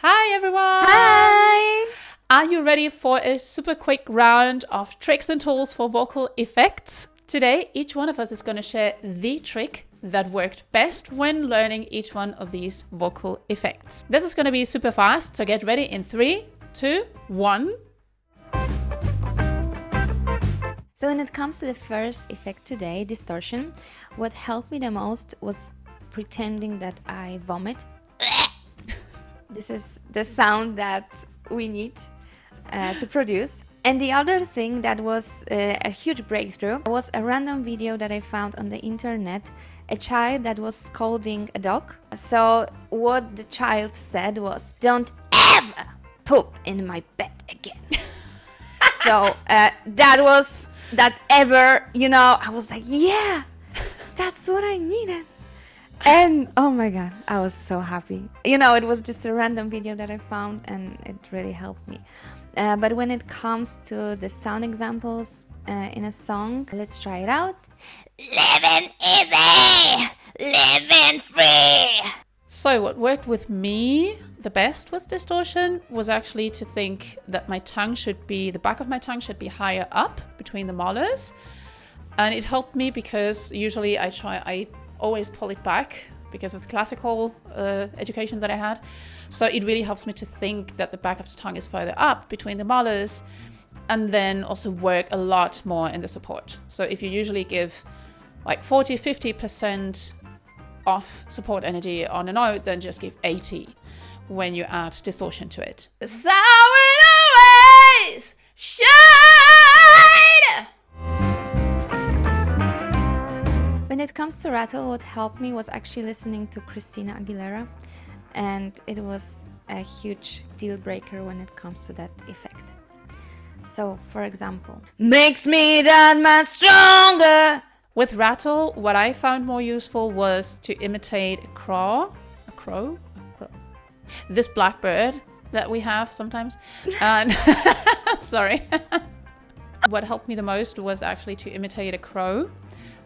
Hi everyone! Hi! Are you ready for a super quick round of tricks and tools for vocal effects? Today, each one of us is going to share the trick that worked best when learning each one of these vocal effects. This is going to be super fast, so get ready in 3, 2, 1. So when it comes to the first effect today, distortion, what helped me the most was pretending that I vomit. This is the sound that we need to produce. And the other thing that was a huge breakthrough was a random video that I found on the internet, a child that was scolding a dog. So what the child said was, "Don't ever poop in my bed again." So that ever, I was like, yeah, that's what I needed. And oh my god, I was so happy. It was just a random video that I found and it really helped me. But when it comes to the sound examples in a song, let's try it out. Living easy, living free. So what worked with me the best with distortion was actually to think that the back of my tongue should be higher up between the molars. And it helped me because usually I always pull it back because of the classical education that I had. So it really helps me to think that the back of the tongue is further up between the molars, and then also work a lot more in the support. So if you usually give like 40-50% of support energy on a note, then just give 80 when you add distortion to it. That's how it always should. When it comes to Rattle, what helped me was actually listening to Christina Aguilera, and it was a huge deal breaker when it comes to that effect. So, for example, makes me that much stronger. With Rattle, what I found more useful was to imitate a crow, this blackbird that we have sometimes. And sorry. What helped me the most was actually to imitate a crow.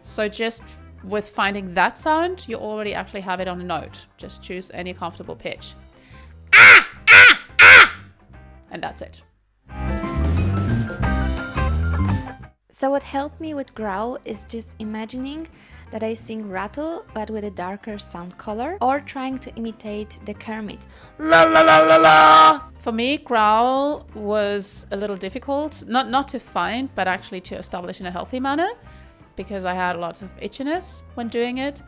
So just with finding that sound, you already actually have it on a note. Just choose any comfortable pitch. Ah, ah, ah! And that's it. So what helped me with Growl is just imagining that I sing Rattle but with a darker sound color, or trying to imitate the Kermit. La la la la la! For me, Growl was a little difficult, not to find, but actually to establish in a healthy manner, because I had lots of itchiness when doing it.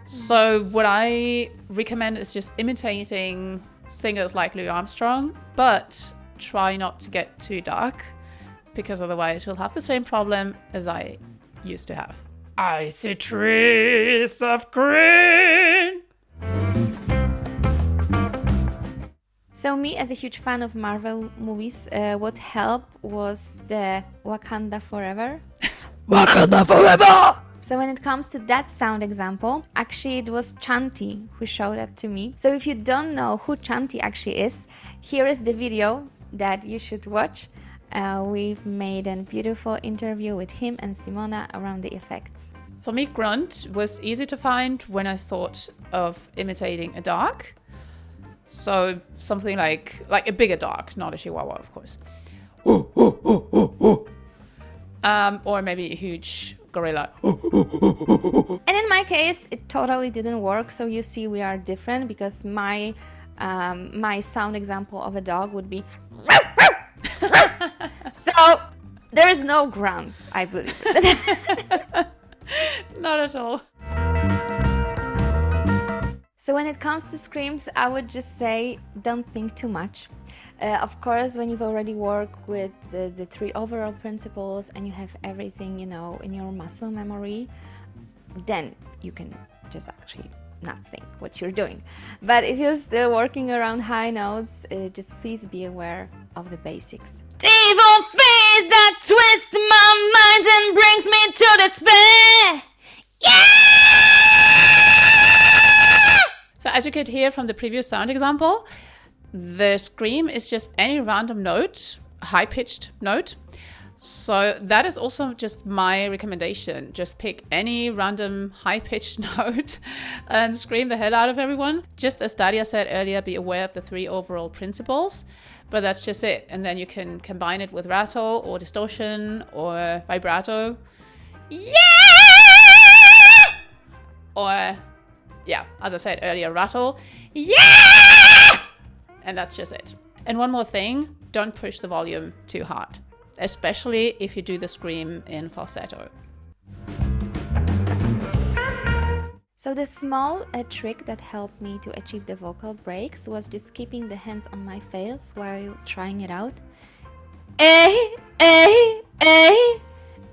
So what I recommend is just imitating singers like Louis Armstrong, but try not to get too dark, because otherwise you'll have the same problem as I used to have. I see trees of green. So me, as a huge fan of Marvel movies, what helped was the Wakanda Forever. Wakanda forever! So when it comes to that sound example, actually it was Chanti who showed that to me. So if you don't know who Chanti actually is, here is the video that you should watch. We've made a beautiful interview with him and Simona around the effects. For me, Grunt was easy to find when I thought of imitating a dog. So something like a bigger dog, not a chihuahua, of course. Or maybe a huge gorilla. And in my case, it totally didn't work. So you see, we are different, because my sound example of a dog would be. So there is no Grunt, I believe. Not at all. So when it comes to screams, I would just say, don't think too much. Of course, when you've already worked with the 3 overall principles and you have everything, in your muscle memory, then you can just actually not think what you're doing. But if you're still working around high notes, just please be aware of the basics. Evil face that twists my mind and brings me to despair. Yeah! So as you could hear from the previous sound example, the scream is just any random note, high-pitched note. So that is also just my recommendation. Just pick any random high-pitched note and scream the hell out of everyone. Just as Daria said earlier, be aware of the 3 overall principles, but that's just it. And then you can combine it with Rattle or Distortion or Vibrato. Yeah! Or, yeah, as I said earlier, Rattle. Yeah! And that's just it. And one more thing, don't push the volume too hard, especially if you do the scream in falsetto. So the small trick that helped me to achieve the vocal breaks was just keeping the hands on my face while trying it out.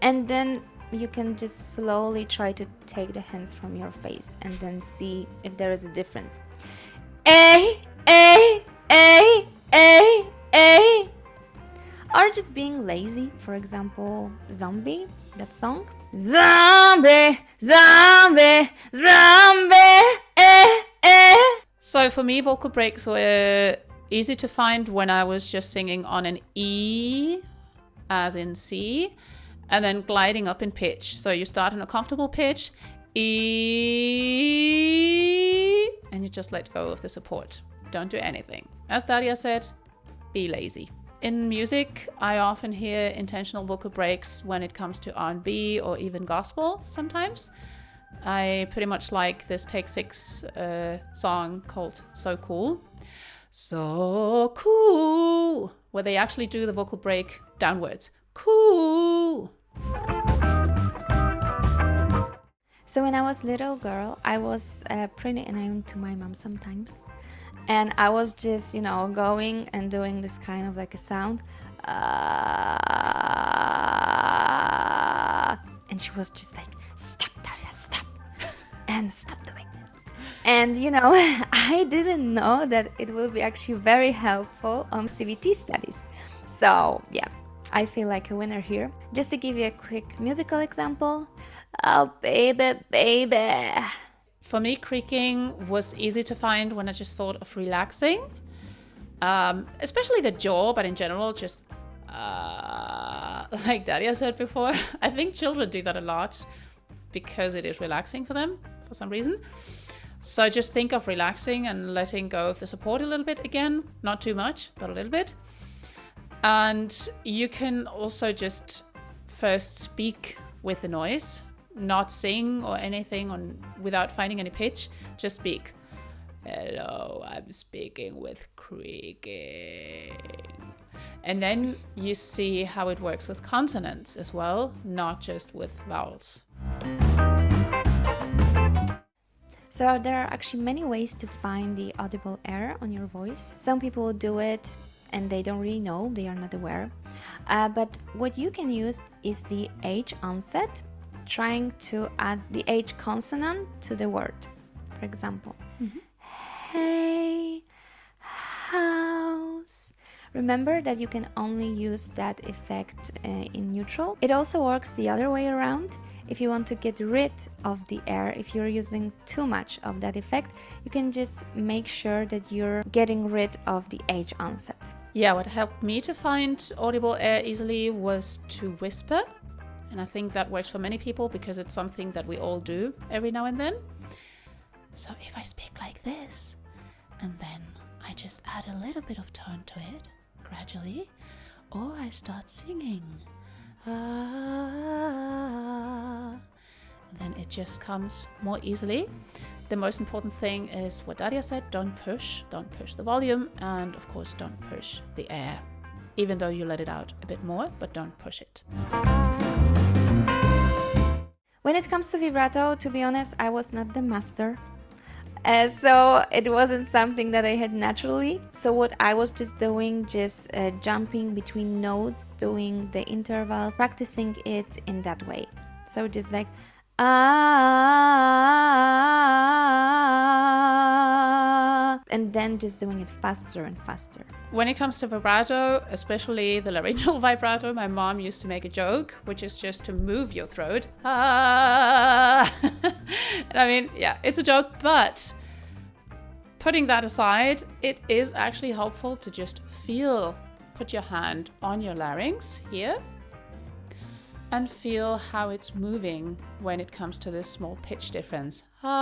And then you can just slowly try to take the hands from your face and then see if there is a difference. Or just being lazy, for example, Zombie, that song. Zombie, zombie, zombie, So for me, vocal breaks were easy to find when I was just singing on an E, as in C, and then gliding up in pitch. So you start on a comfortable pitch, E, and you just let go of the support. Don't do anything. As Daria said, be lazy. In music, I often hear intentional vocal breaks when it comes to R&B or even gospel sometimes. I pretty much like this Take 6 song called So Cool. So cool! Where they actually do the vocal break downwards. Cool! So when I was little girl, I was pretty annoying to my mom sometimes. And I was just, going and doing this kind of like a sound. And she was just like, stop, Daria, stop. And stop doing this. And, I didn't know that it will be actually very helpful on CVT studies. So, yeah, I feel like a winner here. Just to give you a quick musical example. Oh, baby, baby. For me, creaking was easy to find when I just thought of relaxing, especially the jaw, but in general, just like Daria said before, I think children do that a lot because it is relaxing for them for some reason. So just think of relaxing and letting go of the support a little bit again, not too much, but a little bit. And you can also just first speak with the noise, not sing or anything without finding any pitch, just speak. Hello, I'm speaking with creaking. And then you see how it works with consonants as well, not just with vowels. So there are actually many ways to find the audible air on your voice. Some people do it and they don't really know, they are not aware. But what you can use is the H onset, trying to add the H consonant to the word. For example, Hey, house. Remember that you can only use that effect in neutral. It also works the other way around. If you want to get rid of the air, if you're using too much of that effect, you can just make sure that you're getting rid of the H onset. Yeah, what helped me to find audible air easily was to whisper. And I think that works for many people because it's something that we all do every now and then. So if I speak like this, and then I just add a little bit of tone to it, gradually, or I start singing, then it just comes more easily. The most important thing is what Daria said, don't push the volume, and of course don't push the air, even though you let it out a bit more, but don't push it. When it comes to vibrato, to be honest, I was not the master. So it wasn't something that I had naturally. So what I was just doing, jumping between notes, doing the intervals, practicing it in that way. So just like and then just doing it faster and faster. When it comes to vibrato, especially the laryngeal vibrato, my mom used to make a joke, which is just to move your throat. And I mean, yeah, it's a joke, but putting that aside, it is actually helpful to just put your hand on your larynx here, and feel how it's moving when it comes to this small pitch difference. I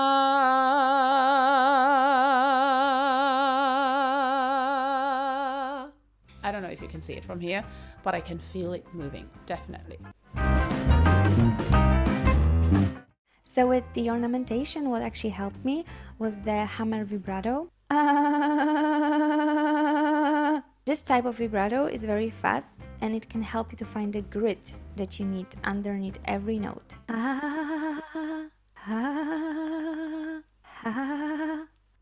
don't know if you can see it from here, but I can feel it moving, definitely. So with the ornamentation, what actually helped me was the hammer vibrato. This type of vibrato is very fast and it can help you to find the grit that you need underneath every note.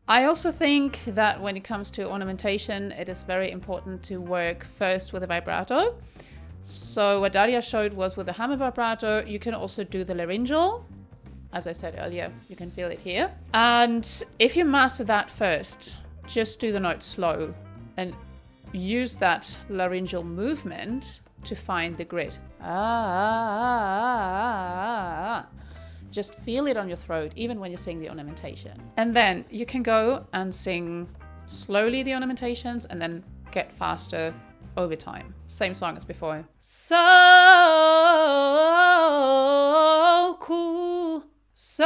I also think that when it comes to ornamentation, it is very important to work first with a vibrato. So what Daria showed was with the hammer vibrato, you can also do the laryngeal. As I said earlier, you can feel it here. And if you master that first, just do the note slow and use that laryngeal movement to find the grit. Just feel it on your throat, even when you sing the ornamentation. And then you can go and sing slowly the ornamentations and then get faster over time. Same song as before. So cool. So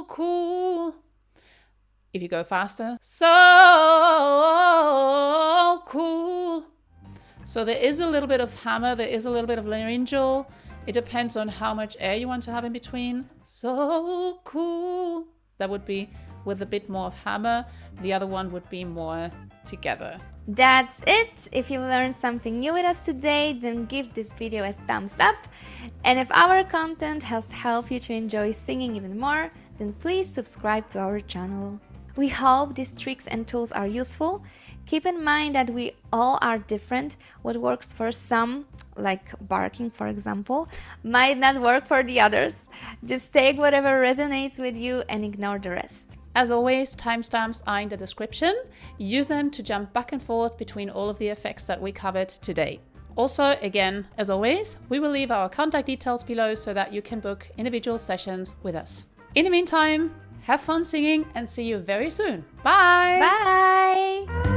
cool. If you go faster, so cool. So there is a little bit of hammer, there is a little bit of laryngeal. It depends on how much air you want to have in between. So cool. That would be with a bit more of hammer. The other one would be more together. That's it. If you learned something new with us today, then give this video a thumbs up. And if our content has helped you to enjoy singing even more, then please subscribe to our channel. We hope these tricks and tools are useful. Keep in mind that we all are different. What works for some, like barking for example, might not work for the others. Just take whatever resonates with you and ignore the rest. As always, timestamps are in the description. Use them to jump back and forth between all of the effects that we covered today. Also, again, as always, we will leave our contact details below so that you can book individual sessions with us. In the meantime, have fun singing and see you very soon. Bye! Bye!